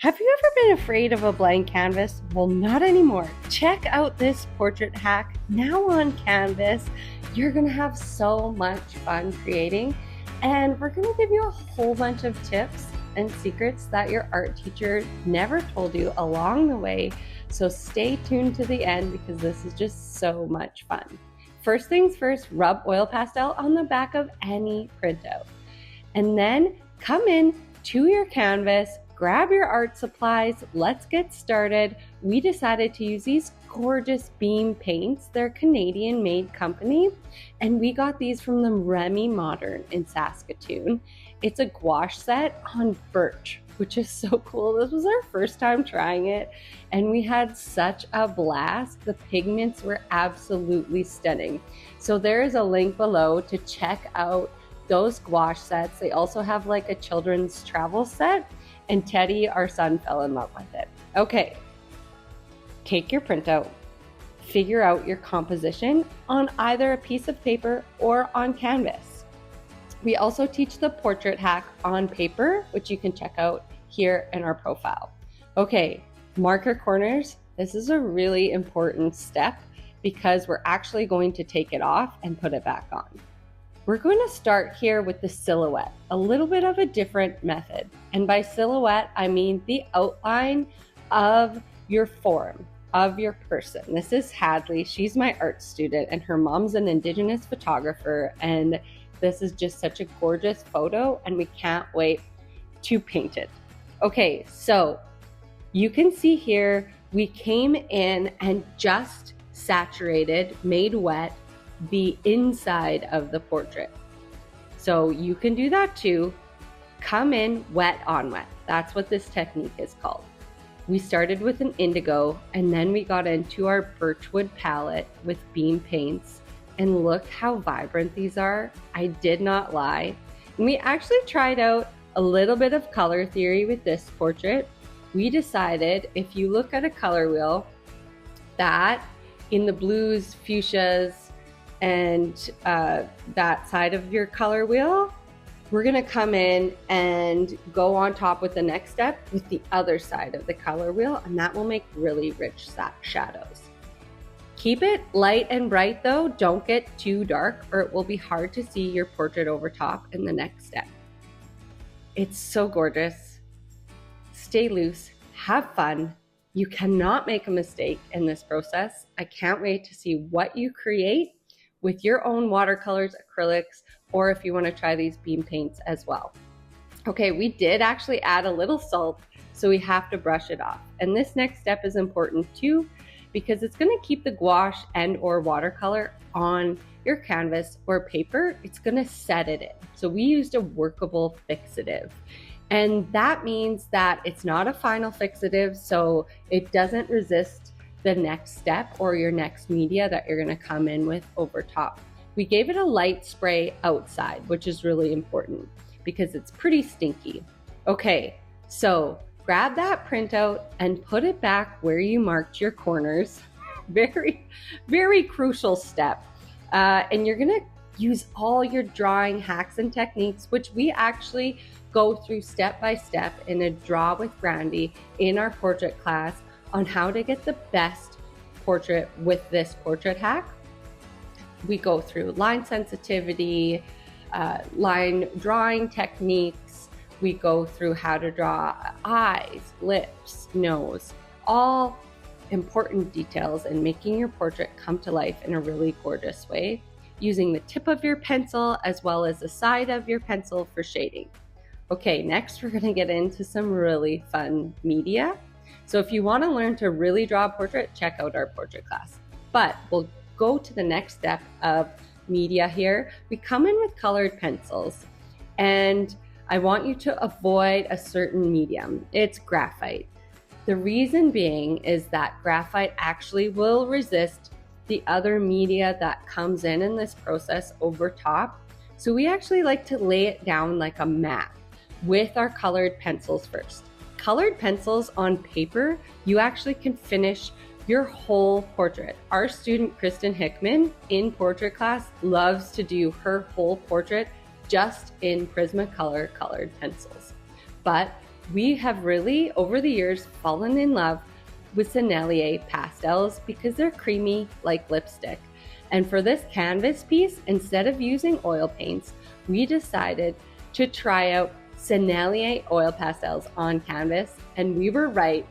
Have you ever been afraid of a blank canvas? Well, not anymore. Check out this portrait hack now on canvas. You're gonna have so much fun creating, and we're gonna give you a whole bunch of tips and secrets that your art teacher never told you along the way. So stay tuned to the end because this is just so much fun. First things first, rub oil pastel on the back of any printout. And then come in to your canvas, grab your art supplies, let's get started. We decided to use these gorgeous beam paints. They're a Canadian-made company, and we got these from the Remai Modern in Saskatoon. It's a gouache set on birch, which is so cool. This was our first time trying it, and we had such a blast. The pigments were absolutely stunning. So there is a link below to check out those gouache sets. They also have like a children's travel set, and Teddy, our son, fell in love with it. Okay, take your printout, figure out your composition on either a piece of paper or on canvas. We also teach the portrait hack on paper, which you can check out here in our profile. Okay, mark your corners. This is a really important step because we're actually going to take it off and put it back on. We're going to start here with the silhouette, a little bit of a different method. And by silhouette, I mean the outline of your form, of your person. This is Hadley. She's my art student, and her mom's an Indigenous photographer. And this is just such a gorgeous photo, and we can't wait to paint it. Okay, so you can see here, we came in and just saturated, made wet, the inside of the portrait. So you can do that too. Come in wet on wet. That's what this technique is called. We started with an indigo, and then we got into our birchwood palette with beam paints, and look how vibrant these are. I did not lie. And we actually tried out a little bit of color theory with this portrait. We decided, if you look at a color wheel, that in the blues, fuchsias, and that side of your color wheel, we're gonna come in and go on top with the next step with the other side of the color wheel, and that will make really rich shadows. Keep it light and bright though, don't get too dark or it will be hard to see your portrait over top in the next step. It's so gorgeous. Stay loose, have fun. You cannot make a mistake in this process. I can't wait to see what you create with your own watercolors, acrylics, or if you want to try these beam paints as well. Okay, we did actually add a little salt, so we have to brush it off. And this next step is important too, because it's going to keep the gouache and or watercolor on your canvas or paper. It's going to set it in. So we used a workable fixative. And that means that it's not a final fixative, so it doesn't resist the next step or your next media that you're going to come in with over top. We gave it a light spray outside, which is really important because it's pretty stinky. Okay, so grab that printout and put it back where you marked your corners. Very, very crucial step. And you're going to use all your drawing hacks and techniques, which we actually go through step by step in a Draw with Brandy in our portrait class on how to get the best portrait with this portrait hack. We go through line sensitivity, line drawing techniques. We go through how to draw eyes, lips, nose, all important details in making your portrait come to life in a really gorgeous way, using the tip of your pencil as well as the side of your pencil for shading. Okay, next we're gonna get into some really fun media. So if you want to learn to really draw a portrait, check out our portrait class. But we'll go to the next step of media here. We come in with colored pencils, and I want you to avoid a certain medium. It's graphite. The reason being is that graphite actually will resist the other media that comes in this process over top. So we actually like to lay it down like a mat with our colored pencils first. Colored pencils on paper, you actually can finish your whole portrait. Our student, Kristen Hickman, in portrait class, loves to do her whole portrait just in Prismacolor colored pencils. But We have really, over the years, fallen in love with Sennelier pastels because they're creamy like lipstick. And for this canvas piece, instead of using oil paints, we decided to try out Sennelier oil pastels on canvas, and we were right.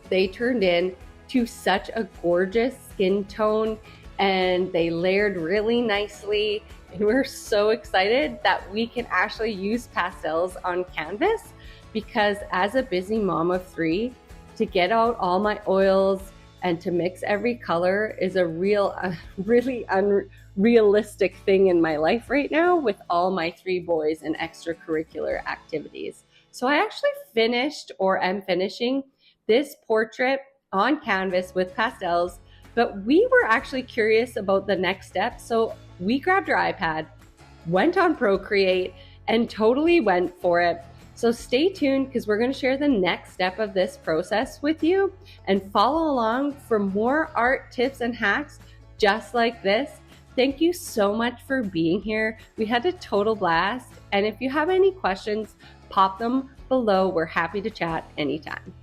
They turned in to such a gorgeous skin tone and they layered really nicely. And we're so excited that we can actually use pastels on canvas, because as a busy mom of 3, to get out all my oils and to mix every color is a really unrealistic thing in my life right now with all my 3 boys and extracurricular activities. So I actually finished, or am finishing, this portrait on canvas with pastels, but we were actually curious about the next step. So we grabbed our iPad, went on Procreate, and totally went for it. So stay tuned, because we're going to share the next step of this process with you, and follow along for more art tips and hacks just like this. Thank you so much for being here. We had a total blast. And if you have any questions, pop them below. We're happy to chat anytime.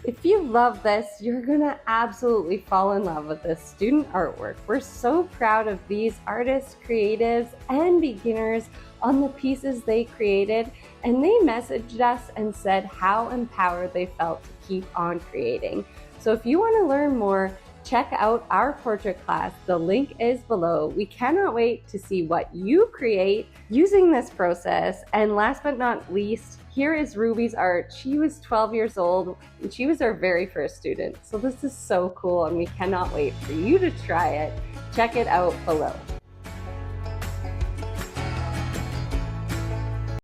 If you love this, you're gonna absolutely fall in love with this student artwork. We're so proud of these artists, creatives, and beginners on the pieces they created, and they messaged us and said how empowered they felt to keep on creating. So if you wanna learn more, check out our portrait class. The link is below. We cannot wait to see what you create using this process. And last but not least, here is Ruby's art. She was 12 years old and she was our very first student. So this is so cool and we cannot wait for you to try it. Check it out below.